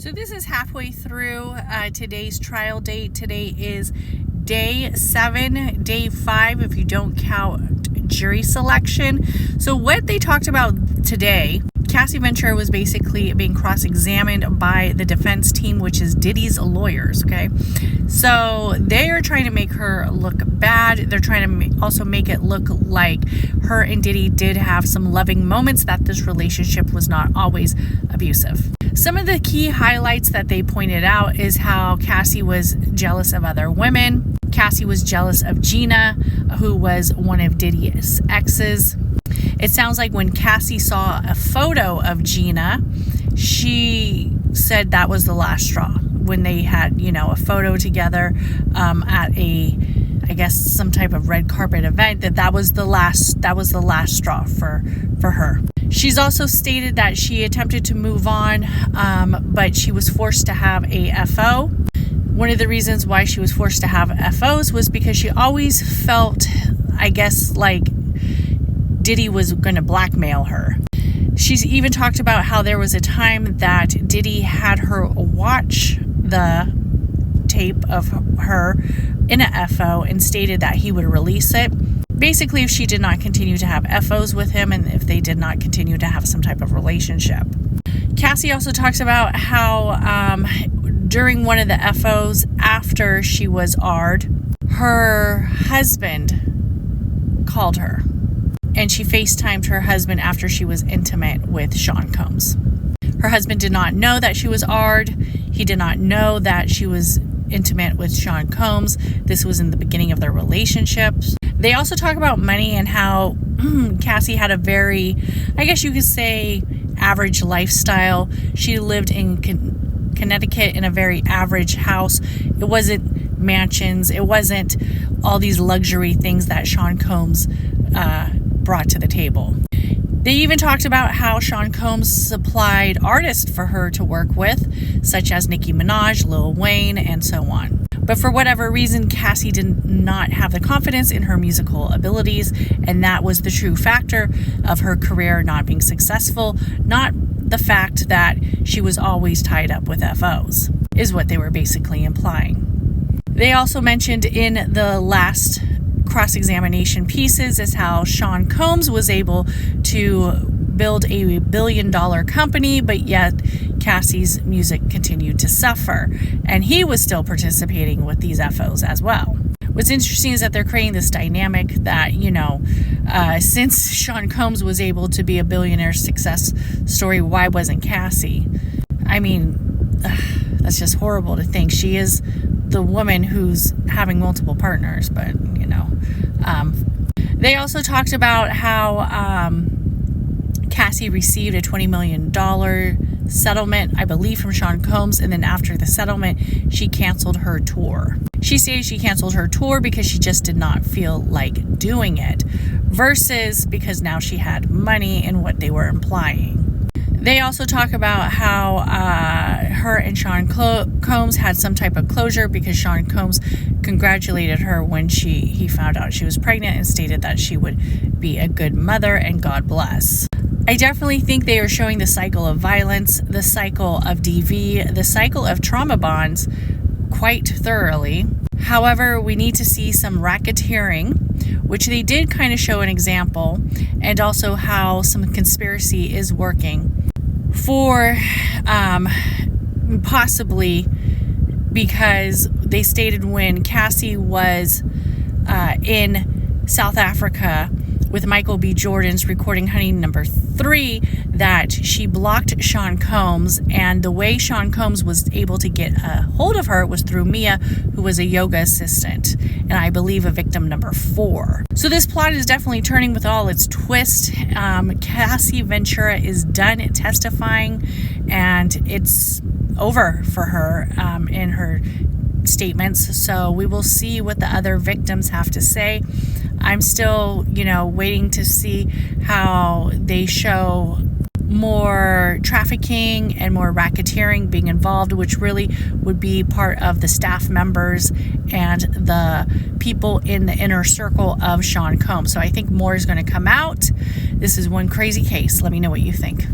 So this is halfway through today's trial date. Today is day 7, day 5 if you don't count jury selection. So what they talked about today, Cassie Ventura was basically being cross-examined by the defense team, which is Diddy's lawyers, okay? So they are trying to make her look bad. They're trying to also make it look like her and Diddy did have some loving moments, that this relationship was not always abusive. Some of the key highlights that they pointed out is how Cassie was jealous of other women. Cassie was jealous of Gina, who was one of Diddy's exes. It sounds like when Cassie saw a photo of Gina, she said that was the last straw. When they had, a photo together at I guess some type of red carpet event, that was the last straw for her. She's also stated that she attempted to move on, but she was forced to have a FO. One of the reasons why she was forced to have FOs was because she always felt, I guess, like Diddy was going to blackmail her. She's even talked about how there was a time that Diddy had her watch the tape of her in a FO and stated that he would release it. Basically, if she did not continue to have FOs with him and if they did not continue to have some type of relationship. Cassie also talks about how during one of the FOs after she was AR'd, her husband called her. And she FaceTimed her husband after she was intimate with Sean Combs. Her husband did not know that she was AR'd. He did not know that she was intimate with Sean Combs. This was in the beginning of their relationships. They also talk about money and how Cassie had a very, I guess you could say, average lifestyle. She lived in Connecticut in a very average house. It wasn't mansions. It wasn't all these luxury things that Sean Combs brought to the table. They even talked about how Sean Combs supplied artists for her to work with, such as Nicki Minaj, Lil Wayne, and so on. But for whatever reason, Cassie did not have the confidence in her musical abilities, and that was the true factor of her career not being successful, not the fact that she was always tied up with FOs, is what they were basically implying. They also mentioned in the last cross-examination pieces is how Sean Combs was able to build a billion-dollar company, but yet Cassie's music continued to suffer, and he was still participating with these FOs as well. What's interesting is that they're creating this dynamic that, since Sean Combs was able to be a billionaire success story, why wasn't Cassie? I mean, that's just horrible to think. She is the woman who's having multiple partners, but they also talked about how Cassie received a $20 million settlement, I believe, from Sean Combs, and then after the settlement, she canceled her tour. She stated she canceled her tour because she just did not feel like doing it, versus because now she had money and what they were implying. They also talk about how her and Sean Combs had some type of closure because Sean Combs congratulated her when he found out she was pregnant and stated that she would be a good mother and God bless. I definitely think they are showing the cycle of violence, the cycle of DV, the cycle of trauma bonds quite thoroughly. However, we need to see some racketeering, which they did kind of show an example, and also how some conspiracy is working for possibly because they stated when Cassie was in South Africa with Michael B. Jordan's recording Honey No. 3 that she blocked Sean Combs, and the way Sean Combs was able to get a hold of her was through Mia, who was a yoga assistant, and I believe a victim number 4. So this plot is definitely turning with all its twists. Cassie Ventura is done testifying, and it's over for her in her statements, so we will see what the other victims have to say. I'm still, waiting to see how they show more trafficking and more racketeering being involved, which really would be part of the staff members and the people in the inner circle of Sean Combs. So I think more is going to come out. This is one crazy case. Let me know what you think.